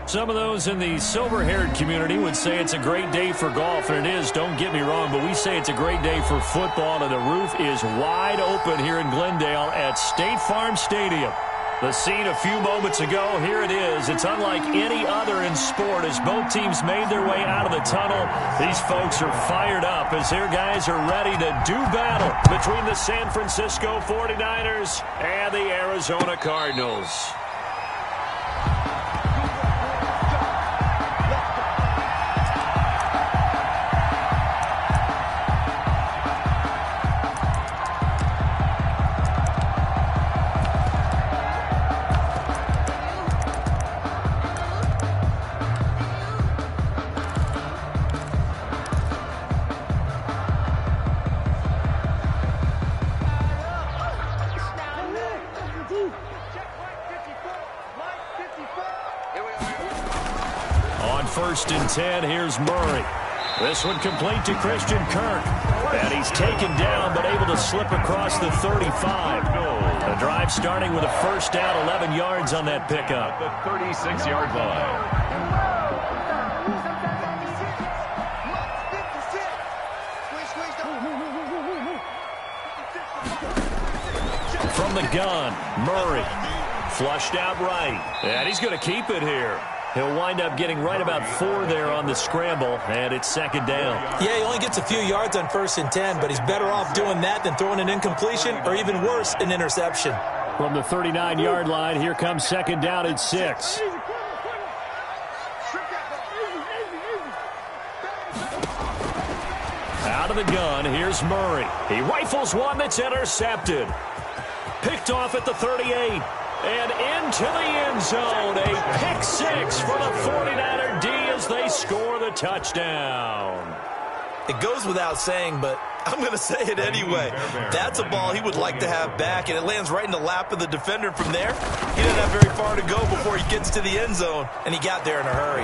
Some of those in the silver-haired community would say it's a great day for golf, and it is, don't get me wrong, but we say it's a great day for football, and the roof is wide open here in Glendale at State Farm Stadium. The scene a few moments ago, here it is. It's unlike any other in sport as both teams made their way out of the tunnel. These folks are fired up as their guys are ready to do battle between the San Francisco 49ers and the Arizona Cardinals. First and 10, here's Murray. This one complete to Christian Kirk. And he's taken down but able to slip across the 35. The drive starting with a first down, 11 yards on that pickup. The 36-yard line. From the gun, Murray. Flushed out right. And he's going to keep it here. He'll wind up getting right about 4 there on the scramble, and it's second down. Yeah, he only gets a few yards on first and 10, but he's better off doing that than throwing an incompletion or even worse, an interception. From the 39-yard line, here comes second down at 6. Out of the gun, here's Murray. He rifles one that's intercepted. Picked off at the 38. And into the end zone, a pick six for the 49er D as they score the touchdown. It goes without saying, but I'm going to say it anyway. That's a ball he would like to have back, and it lands right in the lap of the defender from there. He doesn't have very far to go before he gets to the end zone, and he got there in a hurry.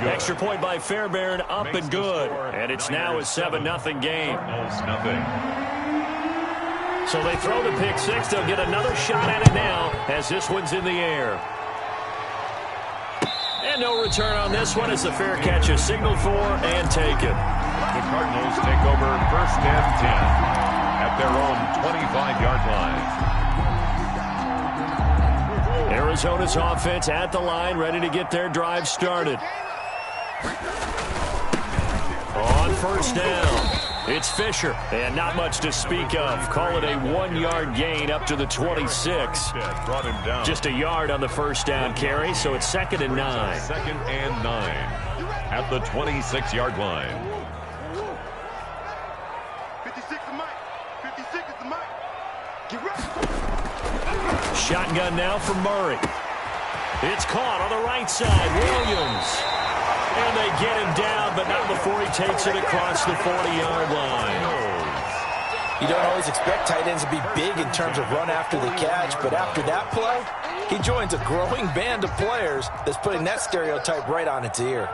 Extra point by Fairbairn, up and good. And it's now a 7-0 game. So they throw the pick six. They'll get another shot at it now as this one's in the air. And no return on this one as the fair catch is signaled for and taken. The Cardinals take over first and 10 at their own 25-yard line. Arizona's offense at the line, ready to get their drive started. On first down. It's Fisher, and not much to speak of. Call it a 1-yard gain up to the 26. Brought him down. Just a yard on the first down carry, so it's second and 9. Second and 9 at the 26-yard line. 56 is Mike. 56 is the Mike. Get ready. Shotgun now for Murray. It's caught on the right side. Williams. And they get him down, but not before he takes it across the 40-yard line. You don't always expect tight ends to be big in terms of run after the catch, but after that play, he joins a growing band of players that's putting that stereotype right on its ear.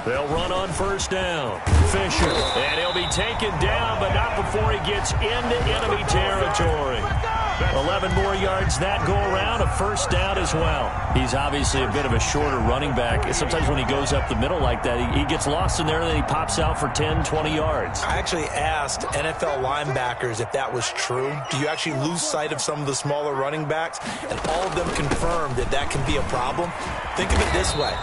They'll run on first down. Fisher, and he'll be taken down, but not before he gets into enemy territory. 11 more yards that go around, a first down as well. He's obviously a bit of a shorter running back. Sometimes when he goes up the middle like that, he gets lost in there and then he pops out for 10, 20 yards. I actually asked NFL linebackers if that was true. Do you actually lose sight of some of the smaller running backs? And all of them confirmed that that can be a problem. Think of it this way.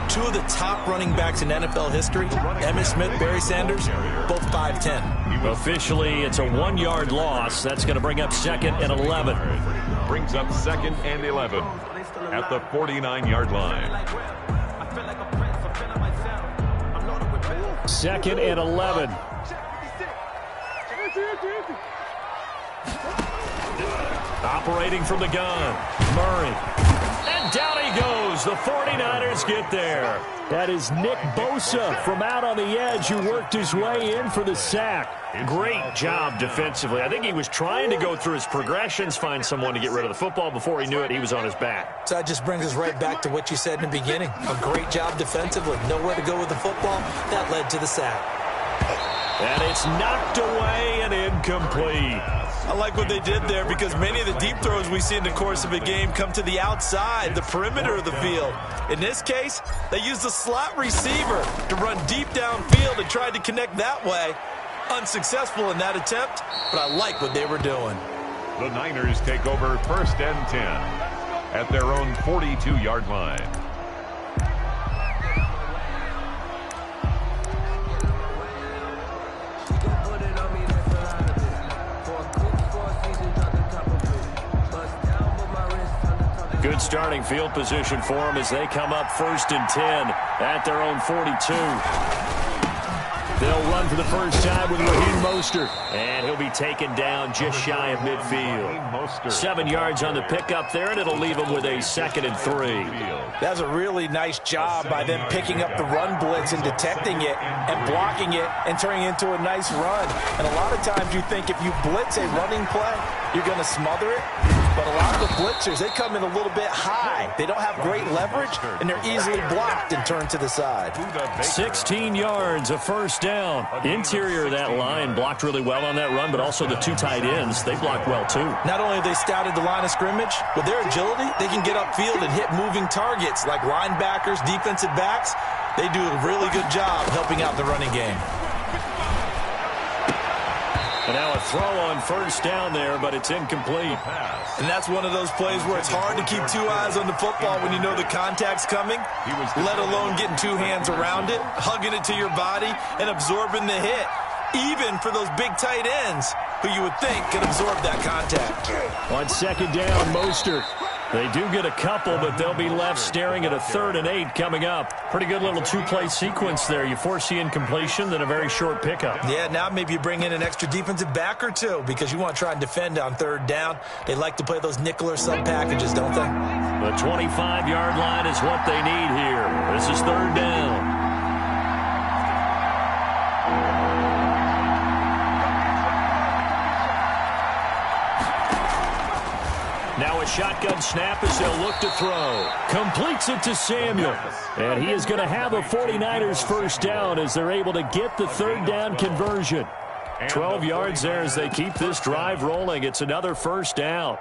2 of the top running backs in NFL history, Emmitt Smith, Barry Sanders, both 5'10". Officially, it's a 1-yard loss. That's going to bring up second and 11. Brings up second and 11 at the 49-yard line. Second and 11. Operating from the gun, Murray. And down he goes. The 49ers get there. That is Nick Bosa from out on the edge who worked his way in for the sack. Great job defensively. I think he was trying to go through his progressions, find someone to get rid of the football. Before he knew it, he was on his back. So that just brings us right back to what you said in the beginning. A great job defensively. Nowhere to go with the football. That led to the sack. And it's knocked away and incomplete. I like what they did there because many of the deep throws we see in the course of a game come to the outside, the perimeter of the field. In this case, they used the slot receiver to run deep downfield and tried to connect that way. Unsuccessful in that attempt, but I like what they were doing. The Niners take over 1st and 10 at their own 42-yard line. Good starting field position for them as they come up 1st and 10 at their own 42. They'll run for the first time with Raheem Mostert, and he'll be taken down just shy of midfield. 7 yards on the pickup there, and it'll leave him with a 2nd and 3. That's a really nice job by them picking up the run blitz and detecting it and blocking it and turning it into a nice run. And a lot of times you think if you blitz a running play, you're going to smother it. But a lot of the blitzers, they come in a little bit high. They don't have great leverage, and they're easily blocked and turned to the side. 16 yards, a first down. Interior of that line blocked really well on that run, but also the 2 tight ends, they blocked well too. Not only have they scouted the line of scrimmage, with their agility, they can get upfield and hit moving targets like linebackers, defensive backs. They do a really good job helping out the running game. And now a throw on first down there, but it's incomplete. And that's one of those plays where it's hard to keep 2 eyes on the football when you know the contact's coming, let alone getting 2 hands around it, hugging it to your body, and absorbing the hit, even for those big tight ends who you would think can absorb that contact. On 2nd down, Mostert. They do get a couple, but they'll be left staring at a 3rd and 8 coming up. Pretty good little 2-play sequence there. You force the incompletion, then a very short pickup. Yeah, now maybe you bring in an extra defensive back or 2 because you want to try and defend on 3rd down. They like to play those nickel or sub packages, don't they? The 25-yard line is what they need here. This is 3rd down. Now a shotgun snap as they'll look to throw. Completes it to Samuel. And he is going to have a 49ers first down as they're able to get the 3rd down conversion. 12 yards there as they keep this drive rolling. It's another first down.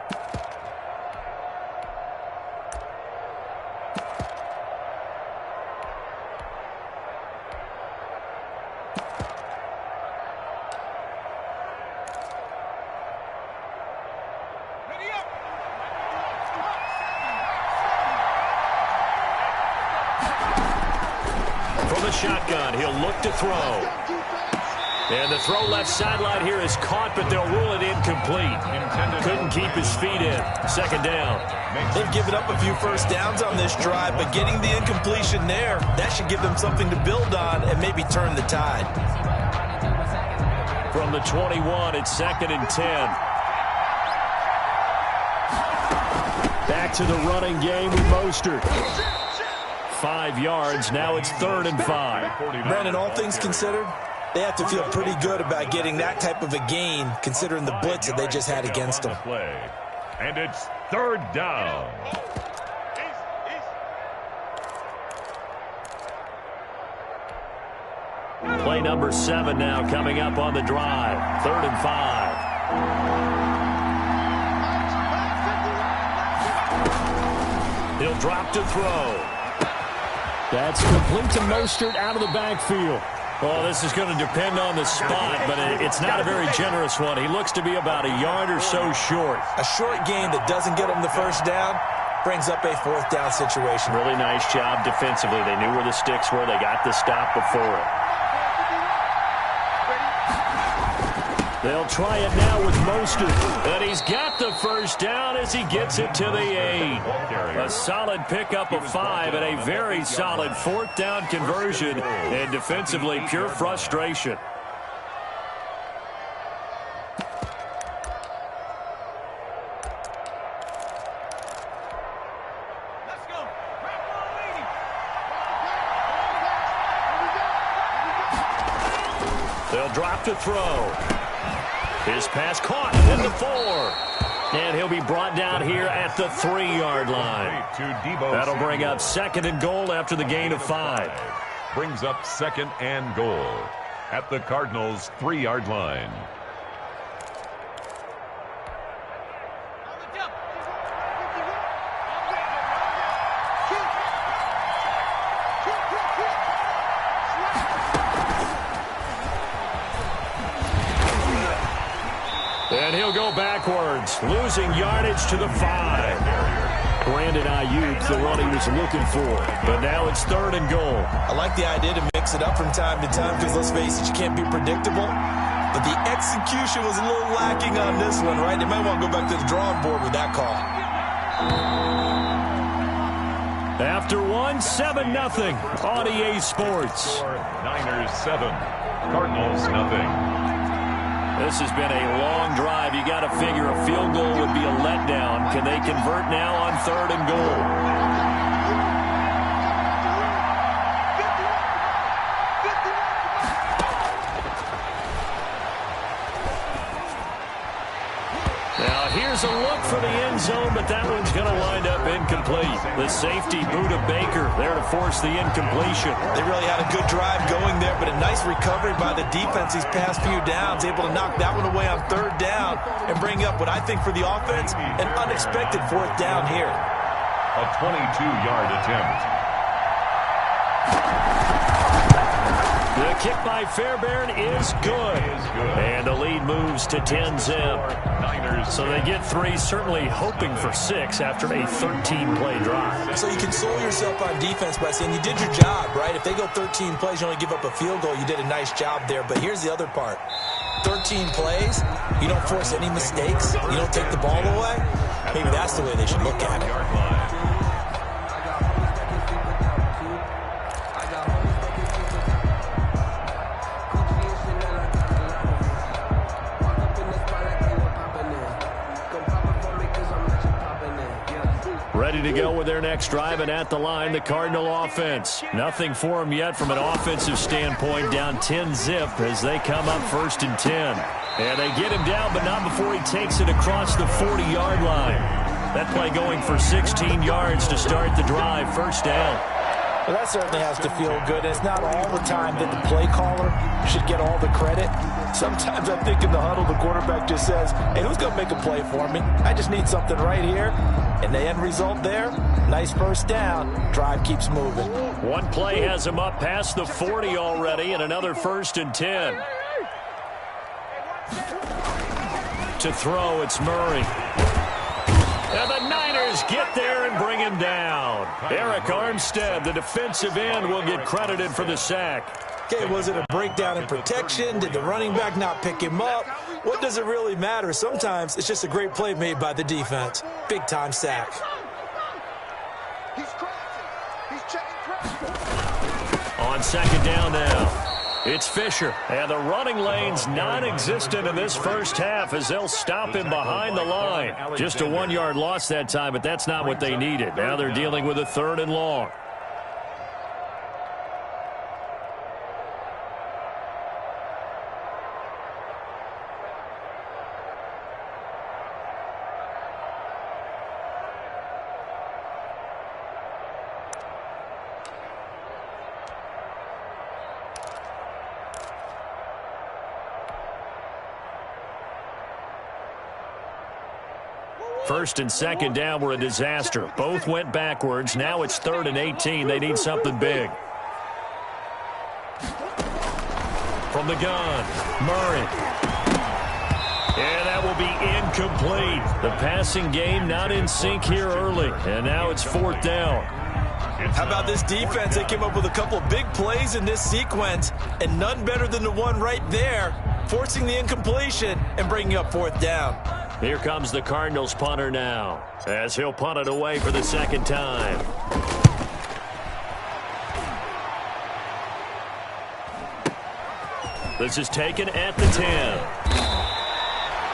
Shotgun, he'll look to throw. And the throw left sideline here is caught, but they'll rule it incomplete. Couldn't keep his feet in. 2nd down. They've given up a few first downs on this drive, but getting the incompletion there, that should give them something to build on and maybe turn the tide. From the 21, it's 2nd and 10. Back to the running game with Mostert. 5 yards. Now it's 3rd and 5. Brandon, all things considered, they have to feel pretty good about getting that type of a gain, considering the blitz that they just had against them. And it's 3rd down. Play number 7 now coming up on the drive. 3rd and 5. He'll drop to throw. That's complete to Mostert out of the backfield. Well, this is going to depend on the spot, but it's not a very generous one. He looks to be about a yard or so short. A short gain that doesn't get him the first down brings up a 4th down situation. Really nice job defensively. They knew where the sticks were. They got the stop before it. They'll try it now with Mostert. And he's got the first down as he gets it to the 8. A solid pickup of 5 and a very solid 4th down conversion. And defensively, pure frustration. They'll drop to throw. His pass caught in the 4. And he'll be brought down here at the 3-yard line. That'll bring up 2nd and goal after the gain of 5. Brings up 2nd and goal at the Cardinals' 3-yard line. And he'll go backwards, losing yardage to the 5. Brandon Ayuk, the one he was looking for. But now it's 3rd and goal. I like the idea to mix it up from time to time because, let's face it, you can't be predictable. But the execution was a little lacking on this one, right? They might want to go back to the drawing board with that call. After 7-0 on EA Sports. Niners 7, Cardinals nothing. This has been a long drive. You got to figure a field goal would be a letdown. Can they convert now on 3rd and goal? Now here's a look for the end zone, but that one's going to wind up incomplete. The safety, Budda Baker, there to force the incompletion. They really had a good drive going there, but a nice recovery by the defense these past few downs, able to knock that one away on 3rd down and bring up what I think for the offense, an unexpected 4th down here. A 22-yard attempt. The kick by Fairbairn is good. And the lead moves to 10-zip. So they get 3, certainly hoping for 6 after a 13-play drive. So you console yourself on defense by saying you did your job, right? If they go 13 plays, you only give up a field goal, you did a nice job there. But here's the other part. 13 plays, you don't force any mistakes, you don't take the ball away. Maybe that's the way they should look at it. Ready to go with their next drive, and at the line, the Cardinal offense. Nothing for them yet from an offensive standpoint, down 10-zip as they come up 1st and 10. And they get him down, but not before he takes it across the 40-yard line. That play going for 16 yards to start the drive, 1st down. Well, that certainly has to feel good. It's not all the time that the play caller should get all the credit. Sometimes I think in the huddle, the quarterback just says, hey, who's going to make a play for me? I just need something right here. And the end result there, nice 1st down. Drive keeps moving. One play has him up past the 40 already, and another 1st and 10. To throw, it's Murray. And the Niners get there and bring him down. Arik Armstead, the defensive end, will get credited for the sack. Okay, was it a breakdown in protection? Did the running back not pick him up? What does it really matter? Sometimes it's just a great play made by the defense. Big-time sack. He's crashing. He's checking pressure. On 2nd down now. It's Fisher, and the running lane's non-existent in this first half as they'll stop him behind the line. Just a 1-yard loss that time, but that's not what they needed. Now they're dealing with a 3rd and long. First and 2nd down were a disaster. Both went backwards. Now it's 3rd and 18. They need something big. From the gun, Murray. And that will be incomplete. The passing game not in sync here early. And now it's 4th down. How about this defense? They came up with a couple big plays in this sequence, and none better than the one right there, forcing the incompletion and bringing up 4th down. Here comes the Cardinals punter now, as he'll punt it away for the 2nd time. This is taken at the 10.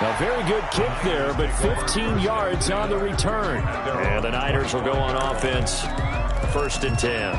A very good kick there, but 15 yards on the return. And the Niners will go on offense, 1st and 10.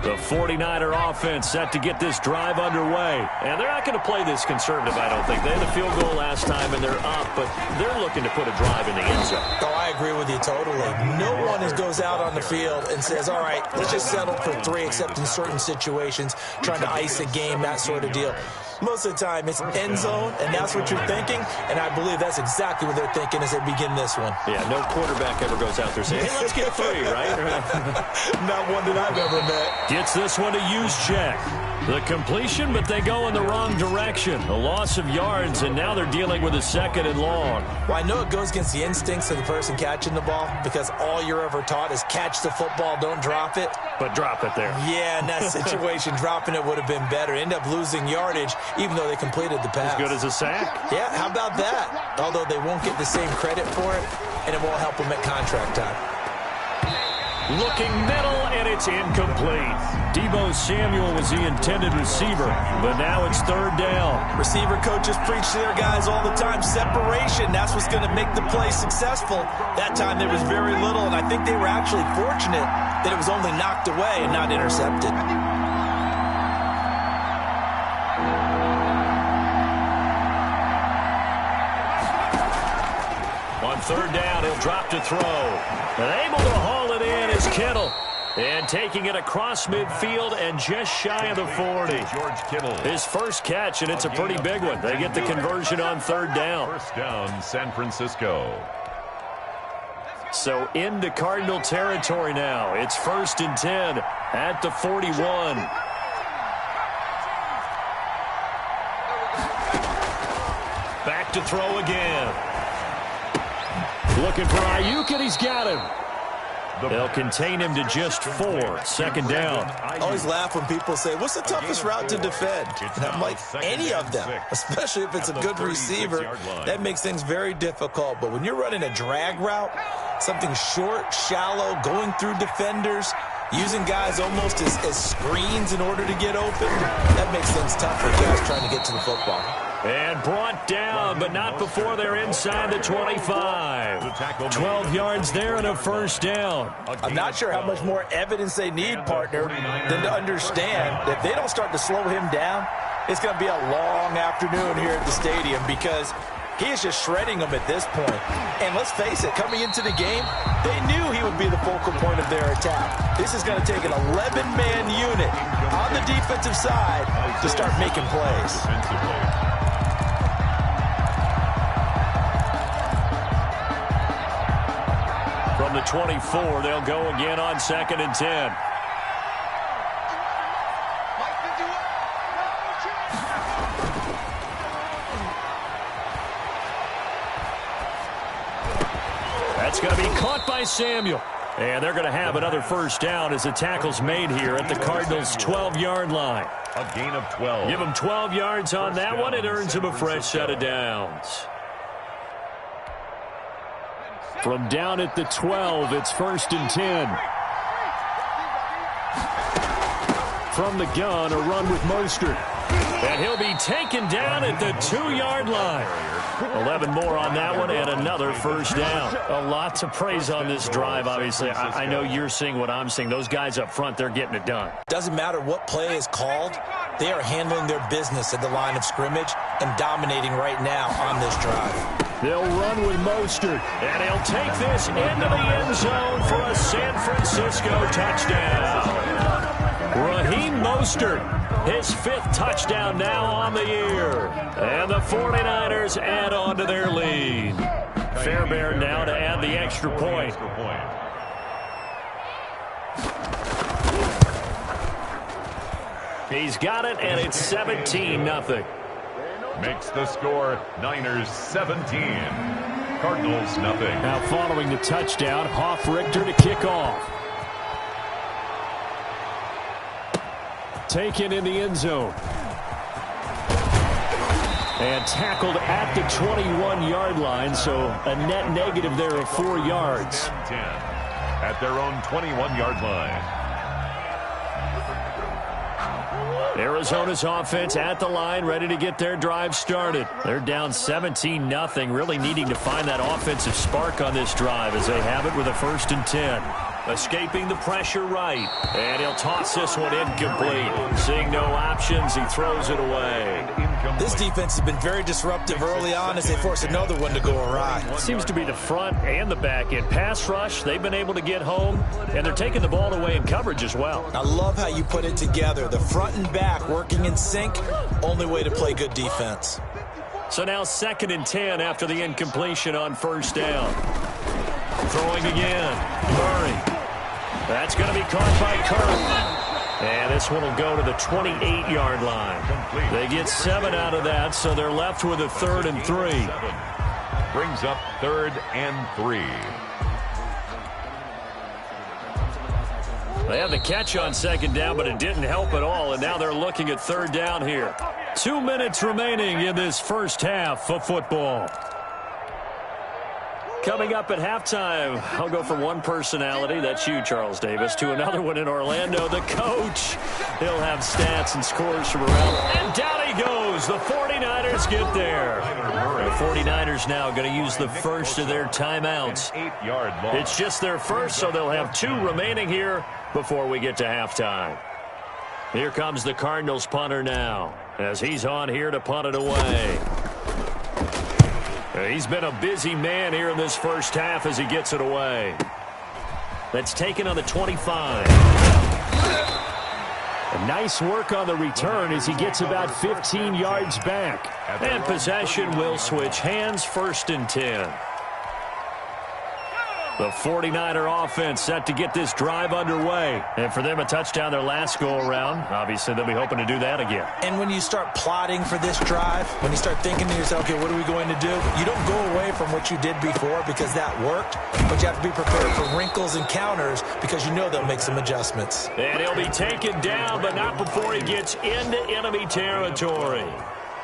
The 49er offense set to get this drive underway. And they're not going to play this conservative, I don't think. They had a field goal last time, and they're up, but they're looking to put a drive in the end zone. Oh, I agree with you totally. No one goes out on the field and says, all right, let's just settle for 3, except in certain situations, trying to ice a game, that sort of deal. Most of the time, it's end zone, and that's what you're thinking, and I believe that's exactly what they're thinking as they begin this one. Yeah, no quarterback ever goes out there saying, hey, let's get 3, right? Not one that I've ever met. Gets this one to Juszczyk. The completion, but they go in the wrong direction. A loss of yards, and now they're dealing with a 2nd and long. Well, I know it goes against the instincts of the person catching the ball because all you're ever taught is catch the football, don't drop it. But drop it there. Yeah, in that situation, dropping it would have been better. End up losing yardage, even though they completed the pass. As good as a sack? Yeah, how about that? Although they won't get the same credit for it, and it won't help them at contract time. Looking middle, and it's incomplete. Deebo Samuel was the intended receiver, but now it's 3rd down. Receiver coaches preach to their guys all the time. Separation, that's what's going to make the play successful. That time there was very little, and I think they were actually fortunate that it was only knocked away and not intercepted. On 3rd down, he'll drop to throw. And able to haul it in is Kittle. And taking it across midfield and just shy of the 40. George Kittle. His first catch, and it's a pretty big one. They get the conversion on 3rd down. First down, San Francisco. So into Cardinal territory now. It's 1st and 10 at the 41. Back to throw again. Looking for Ayuk, and he's got him. They'll contain him to just 4. 2nd down. I always laugh when people say, what's the toughest route to defend? And I'm like, any of them, especially if it's a good receiver. That makes things very difficult. But when you're running a drag route, something short, shallow, going through defenders, using guys almost as screens in order to get open, that makes things tough for guys trying to get to the football. And brought down, but not before they're inside the 25. 12 yards there and a 1st down. I'm not sure how much more evidence they need, partner, than to understand that if they don't start to slow him down, it's going to be a long afternoon here at the stadium because he is just shredding them at this point. And let's face it, coming into the game, they knew he would be the focal point of their attack. This is going to take an 11-man unit on the defensive side to start making plays. From the 24, they'll go again on 2nd and 10. That's going to be caught by Samuel. And they're going to have another 1st down as the tackle's made here at the Cardinals' 12-yard line. A gain of 12. Give them 12 yards on that one. It earns them a fresh set of downs. From down at the 12, it's 1st and 10. From the gun, a run with Mostert. And he'll be taken down at the 2-yard line. 11 more on that one and another 1st down. A lot to praise on this drive, obviously. I know you're seeing what I'm seeing. Those guys up front, they're getting it done. Doesn't matter what play is called. They are handling their business at the line of scrimmage and dominating right now on this drive. They'll run with Mostert, and he'll take this into the end zone for a San Francisco touchdown. Raheem Mostert, his 5th touchdown now on the year. And the 49ers add on to their lead. Fairbairn now to add the extra point. He's got it, and it's 17-0. Makes the score Niners 17. Cardinals nothing. Now following the touchdown, Hoff-Richter to kick off. Taken in the end zone. And tackled at the 21-yard line, so a net negative there of 4 yards. 10 at their own 21-yard line. Arizona's offense at the line, ready to get their drive started. They're down 17-0, really needing to find that offensive spark on this drive as they have it with a 1st and 10. Escaping the pressure right. And he'll toss this one incomplete. Seeing no options, he throws it away. This defense has been very disruptive early on as they force another one to go awry. Seems to be the front and the back end. Pass rush, they've been able to get home, and they're taking the ball away in coverage as well. I love how you put it together. The front and back working in sync, Only way to play good defense. So now 2nd and 10 after the incompletion on first down. Throwing again. Murray. That's going to be caught by Kirk. And this one will go to the 28-yard line. They get 7 out of that, so they're left with a 3rd and 3. Brings up 3rd and 3. They had the catch on 2nd down, but it didn't help at all, and now they're looking at 3rd down here. 2 minutes remaining in this first half of football. Coming up at halftime, I'll go from one personality, that's you, Charles Davis, to another one in Orlando, the coach. He'll have stats and scores from around. And down he goes. The 49ers get there. The 49ers now going to use the first of their timeouts. It's just their first, so they'll have 2 remaining here before we get to halftime. Here comes the Cardinals punter now, as he's on here to punt it away. He's been a busy man here in this first half as he gets it away. That's taken on the 25. A nice work on the return as he gets about 15 yards back. And possession will switch hands, 1st and 10. The 49er offense set to get this drive underway. And for them, a touchdown their last go-around. Obviously, they'll be hoping to do that again. And when you start plotting for this drive, when you start thinking to yourself, okay, what are we going to do? You don't go away from what you did before because that worked. But you have to be prepared for wrinkles and counters because you know they'll make some adjustments. And he'll be taken down, but not before he gets into enemy territory.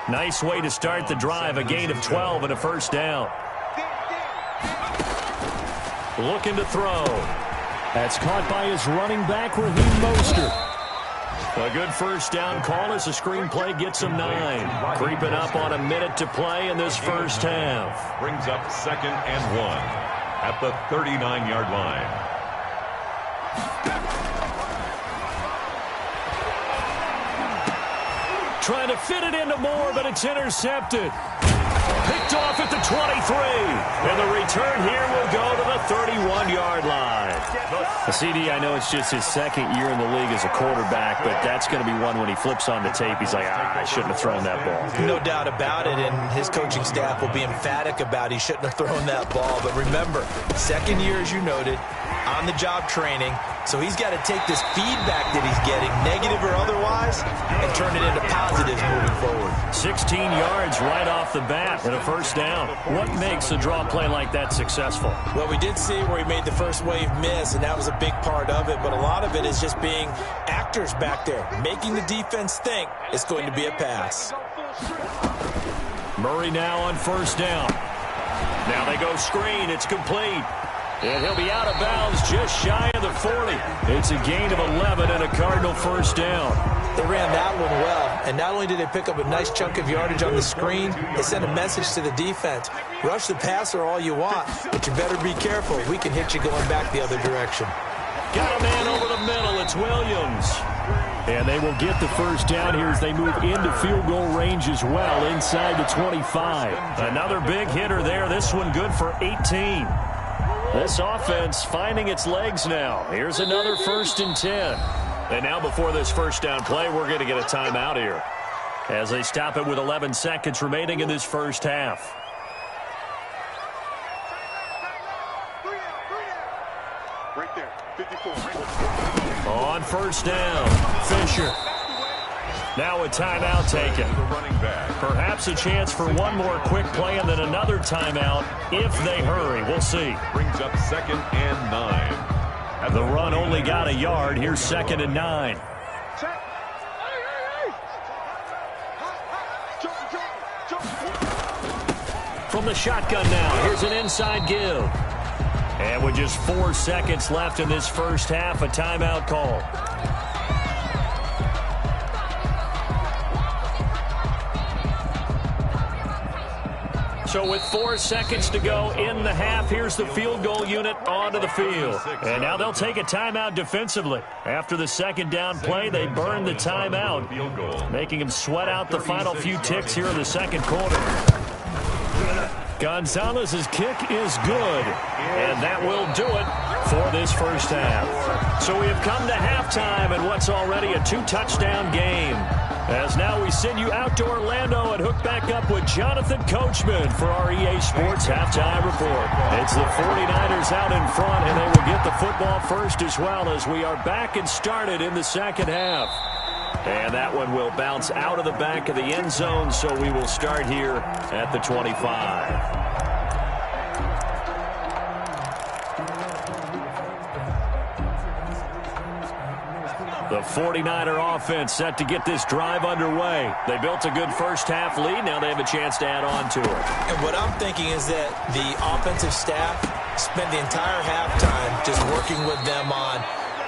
Nice way to start the drive, a gain of 12 and a 1st down. Looking to throw. That's caught by his running back, Raheem Mostert. A good 1st down call as the screenplay gets him 9. Creeping up on a minute to play in this first half. Brings up 2nd and 1 at the 39-yard line. Trying to fit it into Moore, but it's intercepted. Picked off at the 23. And the return here will go to the 31-yard line. The CD, I know it's just his 2nd year in the league as a quarterback, but that's going to be one when he flips on the tape. He's like, I shouldn't have thrown that ball. No doubt about it, and his coaching staff will be emphatic about he shouldn't have thrown that ball. But remember, 2nd year, as you noted, on-the-job training. So he's got to take this feedback that he's getting, negative or otherwise, and turn it into positives moving forward. 16 yards right off the bat and a 1st down. What makes a draw play like that successful? Well, we did see where he made the first wave miss, and that was a big part of it. But a lot of it is just being actors back there, making the defense think it's going to be a pass. Murray now on 1st down. Now they go screen. It's complete. And he'll be out of bounds just shy of the 40. It's a gain of 11 and a Cardinal 1st down. They ran that one well, and not only did they pick up a nice chunk of yardage on the screen, they sent a message to the defense. Rush the passer all you want, but you better be careful. We can hit you going back the other direction. Got a man over the middle. It's Williams. And they will get the 1st down here as they move into field goal range as well inside the 25. Another big hitter there. This one good for 18. This offense finding its legs now. Here's another 1st and 10. And now before this 1st down play, we're going to get a timeout here as they stop it with 11 seconds remaining in this first half. Right there, 54. On 1st down, Fisher. Now a timeout taken. Perhaps a chance for one more quick play and then another timeout if they hurry. We'll see. Brings up 2nd and 9. The run only got a yard. Here's 2nd and 9. From the shotgun now, here's an inside give. And with just 4 seconds left in this first half, a timeout call. So with 4 seconds to go in the half, here's the field goal unit onto the field. And now they'll take a timeout defensively. After the 2nd down play, they burn the timeout, making them sweat out the final few ticks here in the 2nd quarter. Gonzalez's kick is good, and that will do it for this first half. So we have come to halftime in what's already a 2-touchdown game. As now we send you out to Orlando and hook back up with Jonathan Coachman for our EA Sports Halftime Report. It's the 49ers out in front, and they will get the football first as well as we are back and started in the second half. And that one will bounce out of the back of the end zone, so we will start here at the 25. The 49er offense set to get this drive underway. They built a good first-half lead. Now they have a chance to add on to it. And what I'm thinking is that the offensive staff spent the entire halftime just working with them on,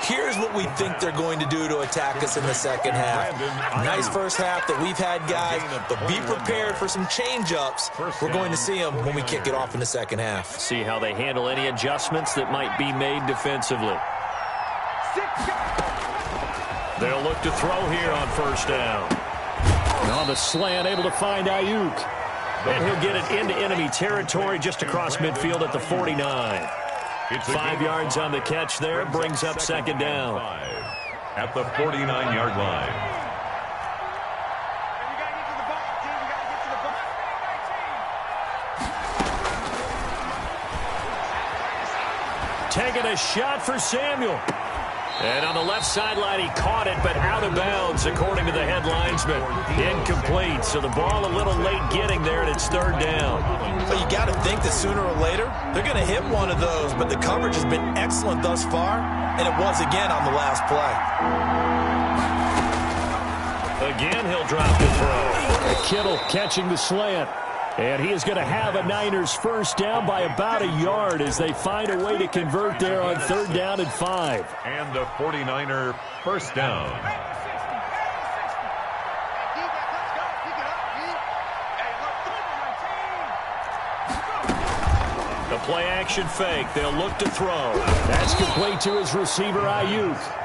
here's what we think they're going to do to attack us in the second half. Nice first half that we've had, guys, but be prepared for some change-ups. We're going to see them when we kick it off in the second half. See how they handle any adjustments that might be made defensively. They'll look to throw here on first down. And on the slant, able to find Ayuk. And he'll get it into enemy territory just across midfield at the 49. 5 yards on the catch there, brings up second down. At the 49-yard line. Taking a shot for Samuel. And on the left sideline, he caught it, but out of bounds, according to the head linesman. Incomplete, so the ball a little late getting there, and it's third down. But you got to think that sooner or later, they're going to hit one of those, but the coverage has been excellent thus far, and it was again on the last play. Again, he'll drop the throw. Kittle catching the slant. And he is going to have a Niners first down by about a yard as they find a way to convert there on third down and 5. And a 49er first down. The play action fake. They'll look to throw. That's complete to his receiver, Ayuk.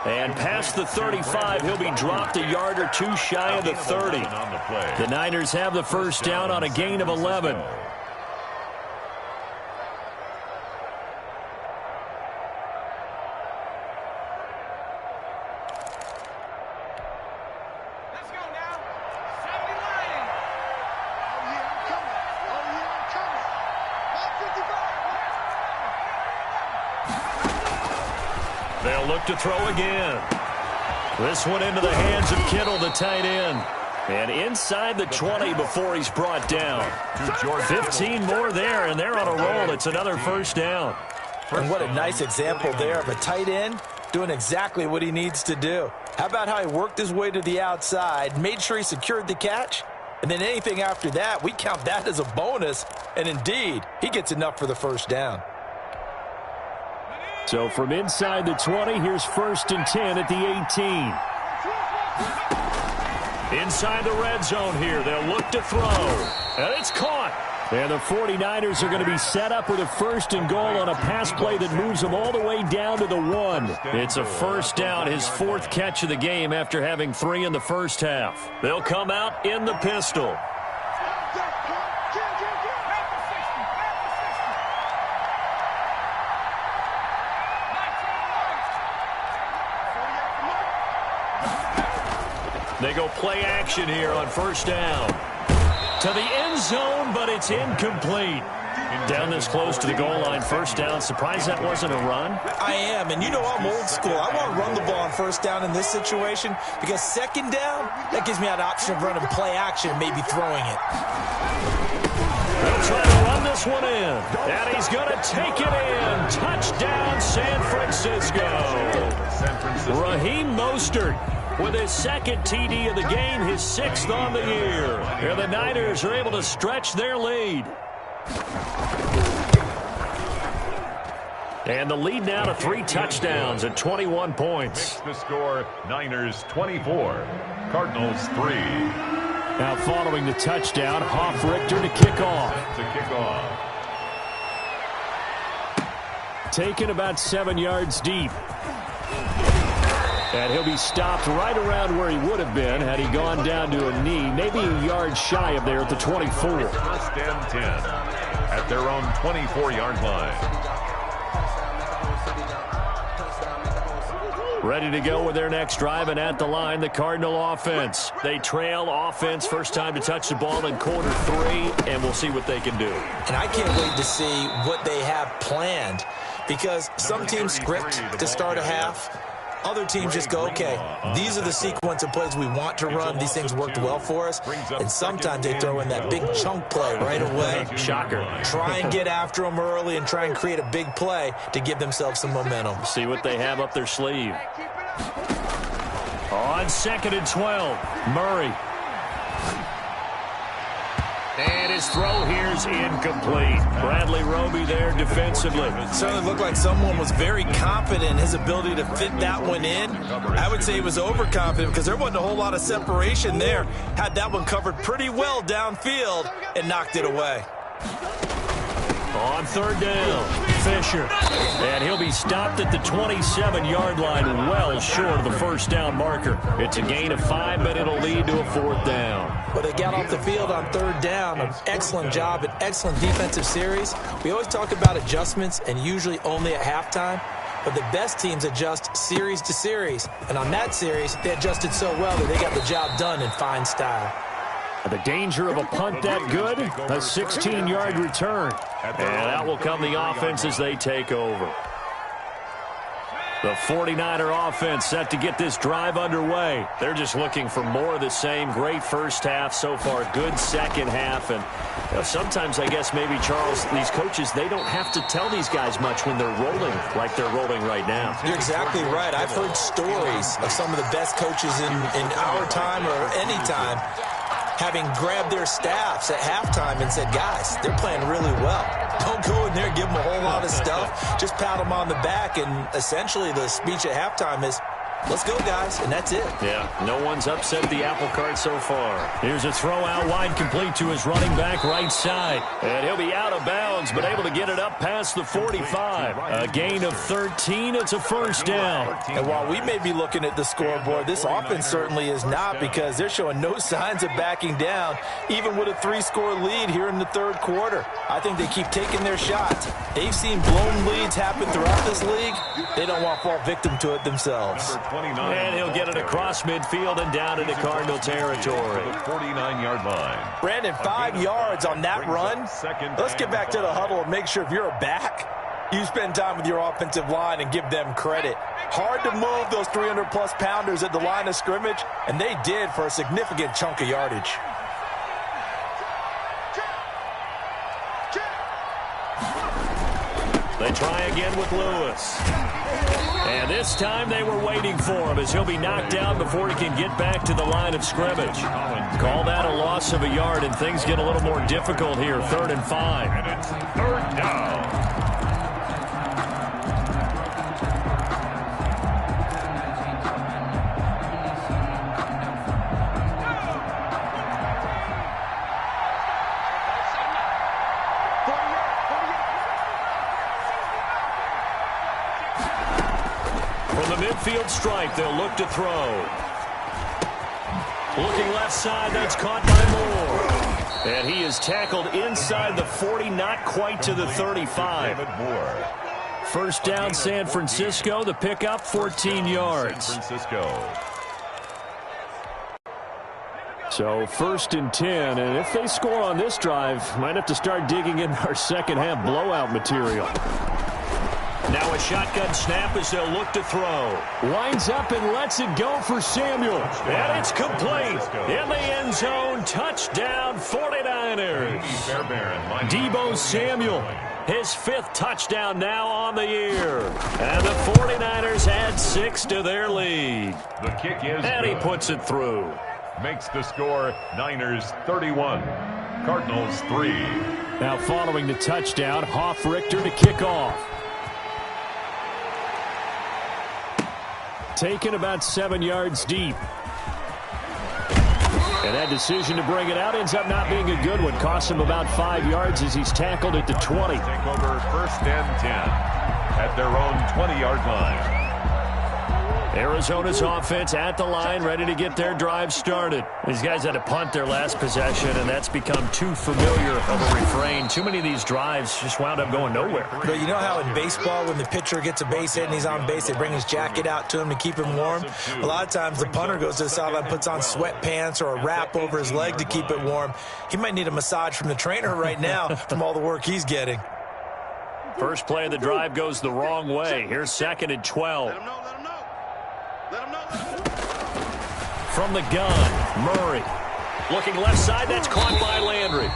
And past the 35, he'll be dropped a yard or two shy of the 30. The Niners have the first down on a gain of 11. They'll look to throw again. This one into the hands of Kittle, the tight end. And inside the 20 before he's brought down. 15 more there, and they're on a roll. It's another first down. And what a nice example there of a tight end doing exactly what he needs to do. How about how he worked his way to the outside, made sure he secured the catch, and then anything after that, we count that as a bonus. And indeed, he gets enough for the first down. So from inside the 20, here's first and 10 at the 18. Inside the red zone here, they'll look to throw. And it's caught. And the 49ers are going to be set up with a first and goal on a pass play that moves them all the way down to the 1. It's a first down, his fourth catch of the game after having 3 in the first half. They'll come out in the pistol. They go play action here on first down. To the end zone, but it's incomplete. Down this close to the goal line, first down. Surprised that wasn't a run? I am, and you know I'm old school. I want to run the ball on first down in this situation because second down, that gives me an option of running play action, maybe throwing it. They'll try to run this one in, and he's going to take it in. Touchdown, San Francisco. Raheem Mostert with his second TD of the game, his 6th on the year. And the Niners are able to stretch their lead. And the lead now to 3 touchdowns and 21 points. Makes the score Niners 24, Cardinals 3. Now following the touchdown, Hofrichter to kick off. Taken about 7 yards deep. And he'll be stopped right around where he would have been had he gone down to a knee, maybe a yard shy of there at the 24. First and 10 at their own 24-yard line. Ready to go with their next drive, and at the line, the Cardinal offense. They trail offense, first time to touch the ball in quarter 3, and we'll see what they can do. And I can't wait to see what they have planned, because some teams script to start a half. Other teams just go, okay, these are the sequence of plays we want to run. These things worked well for us. And sometimes they throw in that big chunk play right away. Shocker. Try and get after them early and try and create a big play to give themselves some momentum. See what they have up their sleeve. On 2nd and 12, Murray. And his throw here's incomplete. Bradley Roby there defensively. It certainly looked like someone was very confident in his ability to fit that one in. I would say he was overconfident because there wasn't a whole lot of separation there. Had that one covered pretty well downfield and knocked it away. On 3rd down, Fisher. And he'll be stopped at the 27-yard line, well short of the first down marker. It's a gain of 5, but it'll lead to a 4th down. Well, they got off the field on 3rd down. An excellent job, an excellent defensive series. We always talk about adjustments and usually only at halftime. But the best teams adjust series to series. And on that series, they adjusted so well that they got the job done in fine style. The danger of a punt that good, a 16-yard return. And out will come the offense as they take over. The 49er offense set to get this drive underway. They're just looking for more of the same. Great first half so far, good second half. And sometimes, I guess, maybe, Charles, these coaches, they don't have to tell these guys much when they're rolling like they're rolling right now. You're exactly right. I've heard stories of some of the best coaches in our time or any time having grabbed their staffs at halftime and said, guys, they're playing really well. Don't go in there and give them a whole lot of stuff. Just pat them on the back, and essentially the speech at halftime is, let's go, guys, and that's it. Yeah, no one's upset the apple cart so far. Here's a throw out wide, complete to his running back right side. And he'll be out of bounds, but able to get it up past the 45. A gain of 13. It's a first down. And while we may be looking at the scoreboard, this offense certainly is not, because they're showing no signs of backing down, even with a 3-score lead here in the 3rd quarter. I think they keep taking their shots. They've seen blown leads happen throughout this league. They don't want to fall victim to it themselves. And he'll get it across midfield and down into Cardinal territory. 49-yard line. Brandon, 5 yards on that run. Let's get back to the huddle and make sure if you're a back, you spend time with your offensive line and give them credit. Hard to move those 300-plus pounders at the line of scrimmage, and they did for a significant chunk of yardage. They try again with Lewis. And this time they were waiting for him as he'll be knocked down before he can get back to the line of scrimmage. Call that a loss of a yard, and things get a little more difficult here. 3rd and 5. And it's 3rd down. Midfield strike, they'll look to throw. Looking left side, that's caught by Moore. And he is tackled inside the 40, not quite to the 35. First down, San Francisco. The pickup, 14 yards. San Francisco. So 1st and 10, and if they score on this drive, might have to start digging in our second half blowout material. Now a shotgun snap as they'll look to throw. Winds up and lets it go for Samuel. And it's complete. In the end zone, touchdown 49ers. Deebo Samuel, his 5th touchdown now on the year. And the 49ers add 6 to their lead. The kick is and he puts it through. Makes the score Niners 31, Cardinals 3. Now following the touchdown, Hoff-Richter to kick off. Taken about 7 yards deep. And that decision to bring it out ends up not being a good one. Costs him about 5 yards as he's tackled at the 20. Take over 1st and 10 at their own 20-yard line. Arizona's offense at the line, ready to get their drive started. These guys had to punt their last possession, and that's become too familiar of a refrain. Too many of these drives just wound up going nowhere. But you know how in baseball, when the pitcher gets a base hit and he's on base, they bring his jacket out to him to keep him warm? A lot of times the punter goes to the sideline, puts on sweatpants or a wrap over his leg to keep it warm. He might need a massage from the trainer right now from all the work he's getting. First play of the drive goes the wrong way. Here's 2nd and 12. Let him know. Let him know. From the gun, Murray. Looking left side, that's caught by Landry.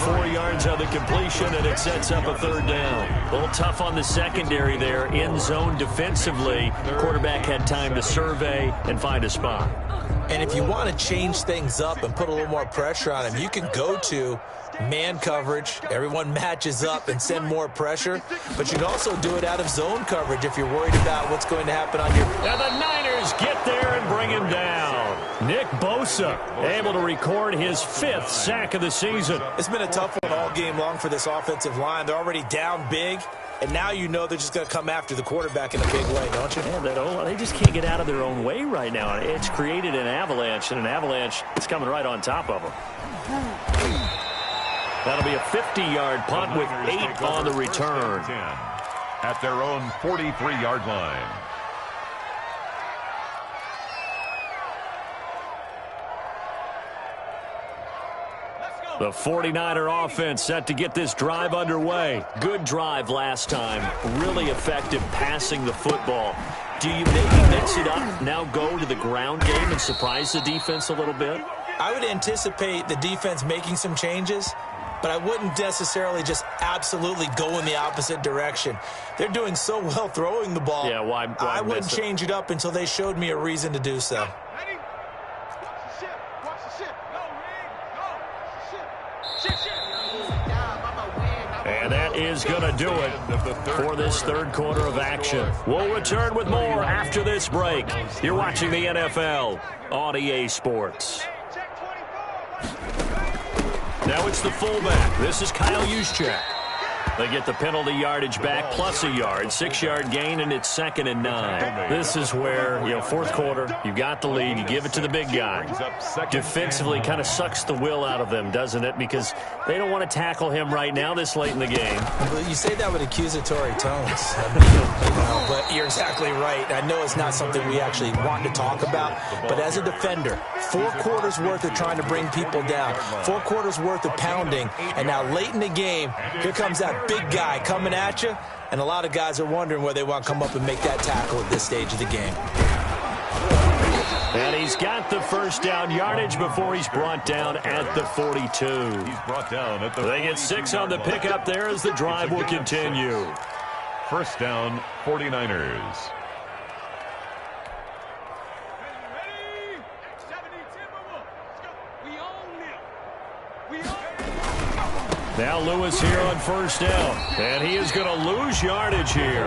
4 yards on the completion, and it sets up a 3rd down. A little tough on the secondary there. In zone defensively. Quarterback had time to survey and find a spot. And if you want to change things up and put a little more pressure on him, you can go to man coverage. Everyone matches up and send more pressure. But you can also do it out of zone coverage if you're worried about what's going to happen on your... And the Niners get there and bring him down. Nick Bosa able to record his 5th sack of the season. It's been a tough one all game long for this offensive line. They're already down big. And now you know they're just going to come after the quarterback in a big way, don't you? Yeah, they just can't get out of their own way right now. It's created an avalanche, and an avalanche is coming right on top of them. That'll be a 50-yard punt with 8 on the return. At their own 43-yard line. The 49er offense set to get this drive underway. Good drive last time. Really effective passing the football. Do you maybe mix it up, now go to the ground game and surprise the defense a little bit? I would anticipate the defense making some changes, but I wouldn't necessarily just absolutely go in the opposite direction. They're doing so well throwing the ball. Yeah, why I wouldn't change it up until they showed me a reason to do so. And that is going to do it for this 3rd quarter of action. We'll return with more after this break. You're watching the NFL on EA Sports. Now it's the fullback. This is Kyle Juszczyk. They get the penalty yardage back plus a yard. 6-yard gain, and it's 2nd and 9. This is where, 4th quarter, you got the lead. You give it to the big guy. Defensively kind of sucks the will out of them, doesn't it? Because they don't want to tackle him right now this late in the game. Well, you say that with accusatory tones. But you're exactly right. I know it's not something we actually want to talk about. But as a defender, 4 quarters worth of trying to bring people down. 4 quarters worth of pounding. And now late in the game, here comes that big guy coming at you, and a lot of guys are wondering where they want to come up and make that tackle at this stage of the game. And he's got the 1st down yardage before he's brought down at the 42. He's brought down at the They get 6 on the pickup there as the drive will continue. 1st down, 49ers. Now Lewis here on 1st down, and he is going to lose yardage here.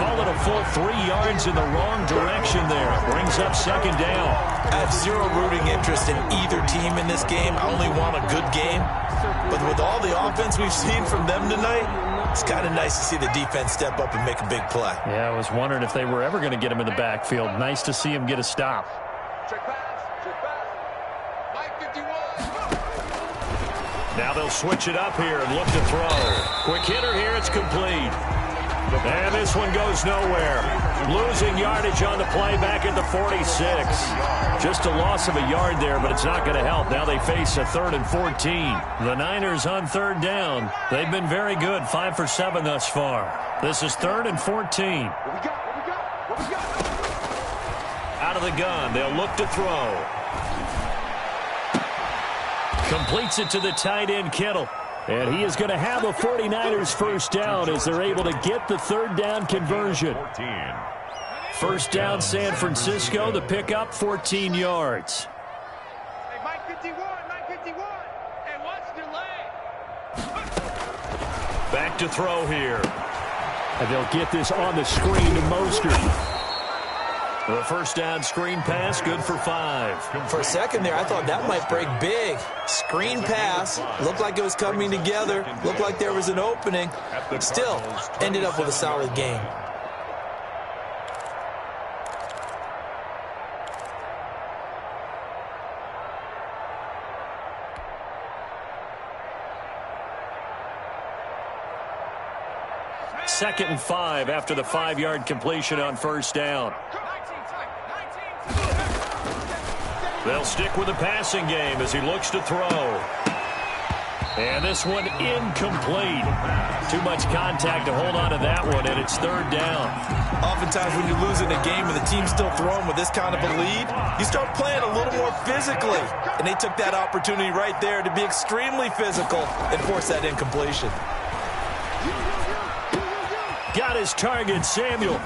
Call it a full 3 yards in the wrong direction there. Brings up 2nd down. I have zero rooting interest in either team in this game. I only want a good game. But with all the offense we've seen from them tonight, it's kind of nice to see the defense step up and make a big play. Yeah, I was wondering if they were ever going to get him in the backfield. Nice to see him get a stop. Now they'll switch it up here and look to throw. Quick hitter here, it's complete. And this one goes nowhere. Losing yardage on the play back at the 46. Just a loss of a yard there, but it's not going to help. Now they face a 3rd and 14. The Niners on 3rd down. They've been very good, 5 for 7 thus far. This is 3rd and 14. Out of the gun, they'll look to throw. Completes it to the tight end, Kittle. And he is going to have a 49ers 1st down as they're able to get the 3rd down conversion. 1st down, San Francisco. The pickup, 14 yards. Hey, Mike 51. Hey, what's delay? Back to throw here. And they'll get this on the screen to Mostert. The 1st down screen pass, good for 5. For a second there, I thought that might break big. Screen pass, looked like it was coming together, looked like there was an opening. Still, ended up with a solid game. 2nd and 5 after the 5-yard completion on first down. They'll stick with the passing game as he looks to throw. And this one incomplete. Too much contact to hold on to that one, and it's 3rd down. Oftentimes when you lose in a game and the team's still throwing with this kind of a lead, you start playing a little more physically. And they took that opportunity right there to be extremely physical and force that incompletion. Got his target, Samuel.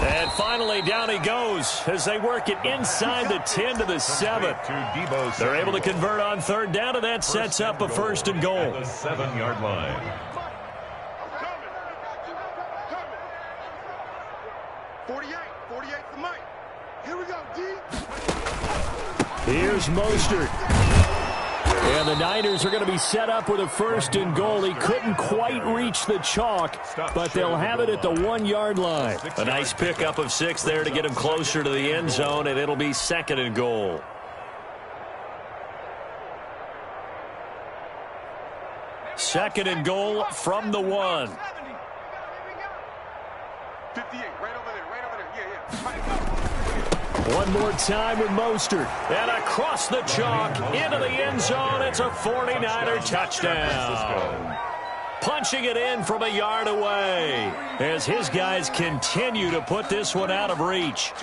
And finally, down he goes as they work it inside the 10 to the 7. They're able to convert on 3rd down, and that sets up a 1st and goal. At the 7-yard line. 48 for Mike. Here we go, D. Here's Mostert. And the Niners are going to be set up with a 1st and goal. He couldn't quite reach the chalk, but they'll have it at the 1-yard line. A nice pickup of 6 there to get him closer to the end zone, and it'll be 2nd and goal. Second and goal from the 1. 58, right over there. One more time with Mostert. And across the chalk, into the end zone. It's a 49er touchdown. Punching it in from a yard away as his guys continue to put this one out of reach.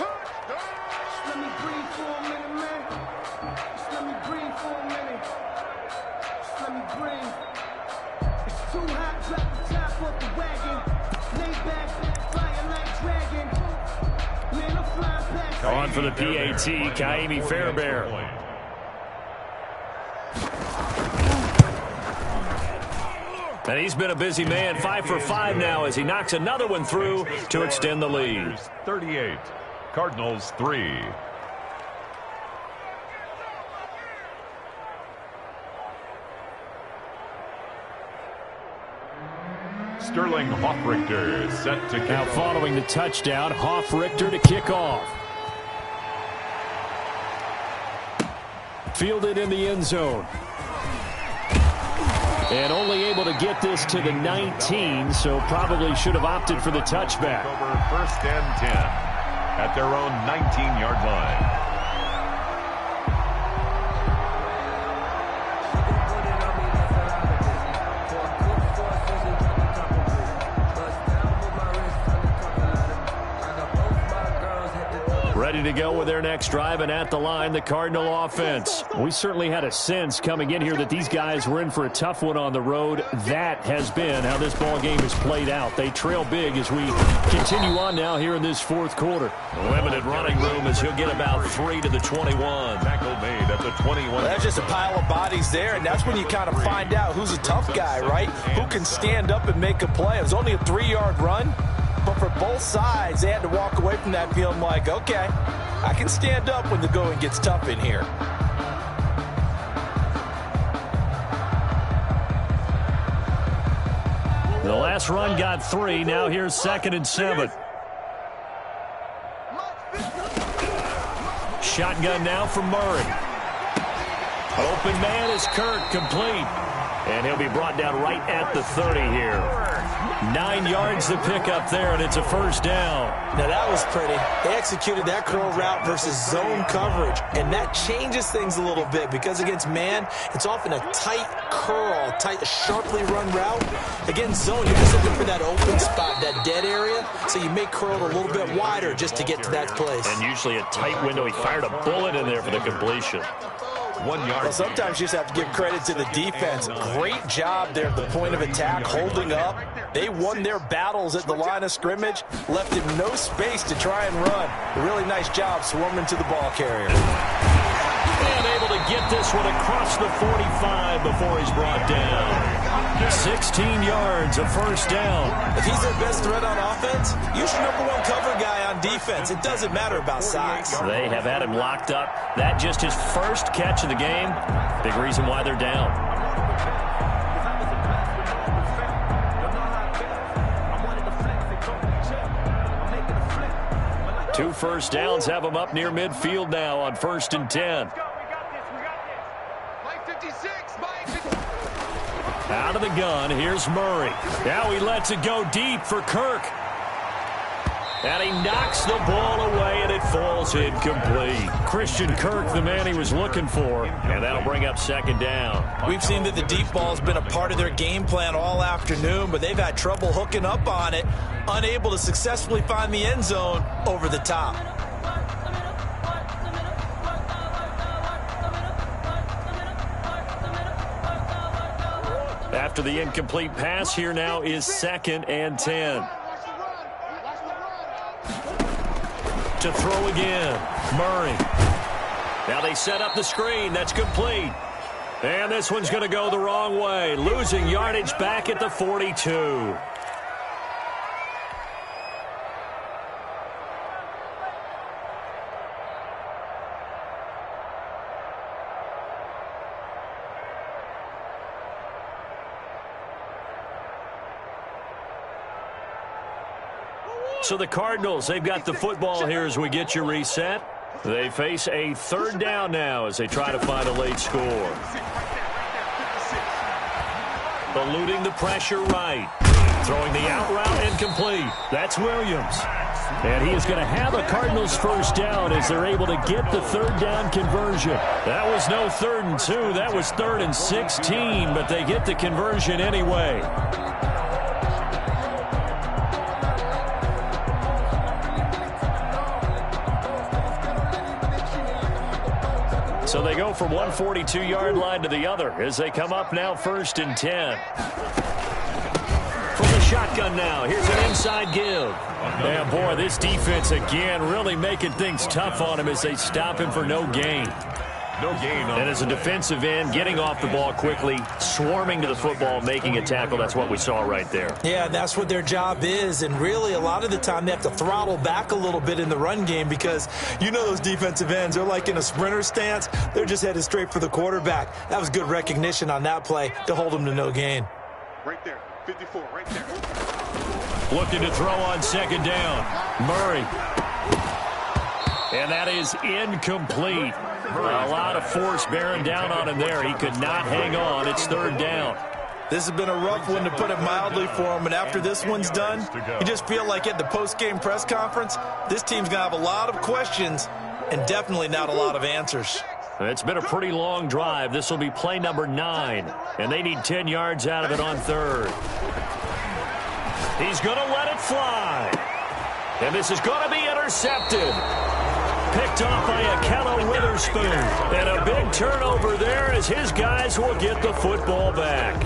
On for the PAT, Ka'imi Fairbairn. And he's been a busy man, 5 for 5 now as he knocks another one through to extend the lead. 38, Cardinals 3. Sterling Hoffrichter set to kick now off. Following the touchdown, Hoffrichter to kick off. Fielded in the end zone. And only able to get this to the 19, so probably should have opted for the touchback. Over 1st and 10 at their own 19-yard line. Ready to go with their next drive, and at the line, the Cardinal offense. We certainly had a sense coming in here that these guys were in for a tough one on the road. That has been how this ball game has played out. They trail big as we continue on now here in this 4th quarter. Limited running room as he'll get about 3 to the 21. Tackle made at the 21. Well, that's just a pile of bodies there, and that's when you kind of find out who's a tough guy, right? Who can stand up and make a play. It was only a 3-yard run. But for both sides, they had to walk away from that feeling like, okay, I can stand up when the going gets tough in here. The last run got 3. Now here's 2nd and 7. Shotgun now from Murray. Open man is Kirk, complete. And he'll be brought down right at the 30 here. 9 yards to pick up there, and it's a 1st down. Now that was pretty. They executed that curl route versus zone coverage, and that changes things a little bit because against man, it's often a tight curl, tight, sharply run route. Against zone, you're just looking for that open spot, that dead area, so you may curl it a little bit wider just to get to that place. And usually a tight window. He fired a bullet in there for the completion. 1 yard. Well, sometimes you just have to give credit to the defense. Great job there at the point of attack, holding up. They won their battles at the line of scrimmage, left him no space to try and run. A really nice job swarming to the ball carrier. And able to get this one across the 45 before he's brought down. 16 yards, a 1st down. If he's their best threat on offense, use your #1 cover guy on defense. It doesn't matter about size. They have had him locked up. That just his first catch of the game. Big reason why they're down. Two 1st downs have them up near midfield now on 1st and 10. Out of the gun, here's Murray. Now he lets it go deep for Kirk. And he knocks the ball away, and it falls incomplete. Christian Kirk, the man he was looking for, and that'll bring up second down. We've seen that the deep ball has been a part of their game plan all afternoon, but they've had trouble hooking up on it, unable to successfully find the end zone over the top. After the incomplete pass, here now is 2nd and 10. To throw again, Murray. Now they set up the screen. That's complete. And this one's going to go the wrong way. Losing yardage back at the 42. So the Cardinals, they've got the football here as we get you reset. They face a 3rd down now as they try to find a late score. Eluding the pressure right. Throwing the out route incomplete. That's Williams. And he is going to have a Cardinals 1st down as they're able to get the 3rd down conversion. That was no 3rd and 2. That was 3rd and 16, but they get the conversion anyway. So they go from one 42-yard line to the other as they come up now 1st and 10. From the shotgun now, here's an inside give. And boy, this defense again really making things tough on him as they stop him for no gain. No gain. And as a defensive end, getting off the ball quickly, swarming to the football, making a tackle, that's what we saw right there. Yeah, that's what their job is, and really a lot of the time they have to throttle back a little bit in the run game because you know those defensive ends, they're like in a sprinter stance. They're just headed straight for the quarterback. That was good recognition on that play to hold them to no gain. Right there, 54, right there. Looking to throw on 2nd down. Murray. And that is incomplete. A lot of force bearing down on him there. He could not hang on. It's 3rd down. This has been a rough one, to put it mildly, for him. And after this one's done, you just feel like at the post-game press conference, this team's going to have a lot of questions and definitely not a lot of answers. It's been a pretty long drive. This will be play number 9, and they need 10 yards out of it on 3rd. He's going to let it fly. And this is going to be intercepted. Picked off by Akello Witherspoon. And a big turnover there as his guys will get the football back.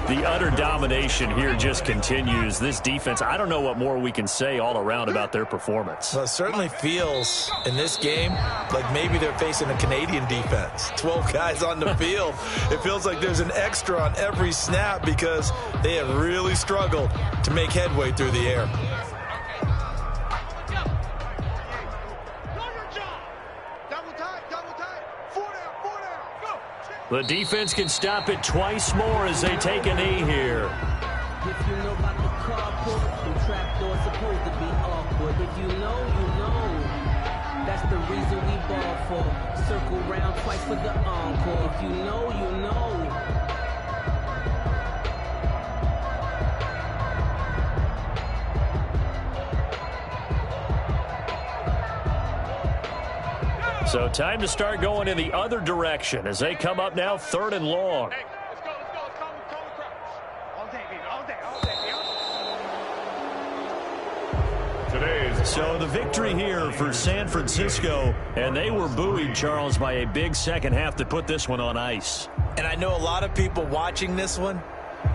The utter domination here just continues. This defense, I don't know what more we can say all around about their performance. Well, it certainly feels in this game like maybe they're facing a Canadian defense. 12 guys on the field. It feels like there's an extra on every snap because they have really struggled to make headway through the air. The defense can stop it twice more as they take a knee here. If you know about the carport, the trapdoor's supposed to be awkward. If you know, you know. That's the reason we ball for. Circle round twice for the encore. If you know, you know. So time to start going in the other direction as they come up now 3rd and long. Hey, let's go, let's go. Call the crouch. All day, baby, all day, all day. Today's So the victory here for San Francisco, and they were buoyed, Charles, by a big second half to put this one on ice. And I know a lot of people watching this one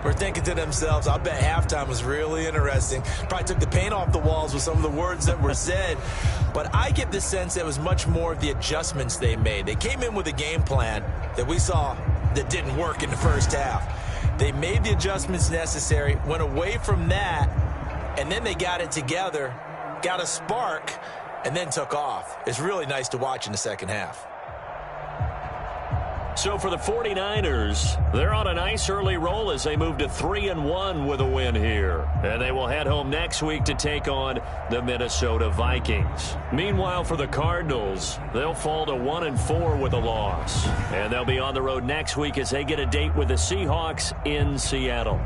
were thinking to themselves, I bet halftime was really interesting. Probably took the paint off the walls with some of the words that were said. But I get the sense it was much more of the adjustments they made. They came in with a game plan that we saw that didn't work in the first half. They made the adjustments necessary, went away from that, and then they got it together, got a spark, and then took off. It's really nice to watch in the second half. So for the 49ers, they're on a nice early roll as they move to 3-1 with a win here. And they will head home next week to take on the Minnesota Vikings. Meanwhile, for the Cardinals, they'll fall to 1-4 with a loss. And they'll be on the road next week as they get a date with the Seahawks in Seattle.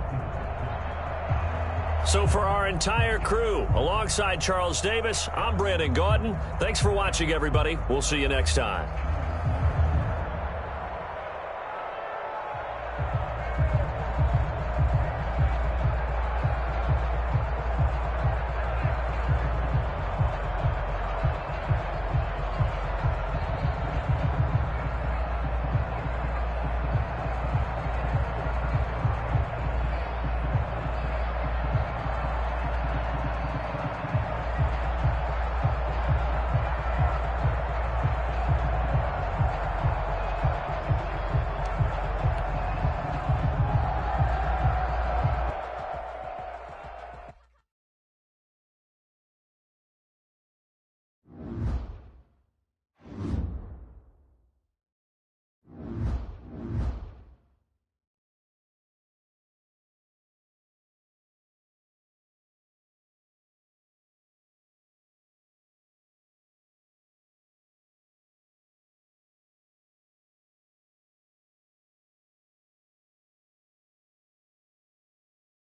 So for our entire crew, alongside Charles Davis, I'm Brandon Gaudin. Thanks for watching, everybody. We'll see you next time.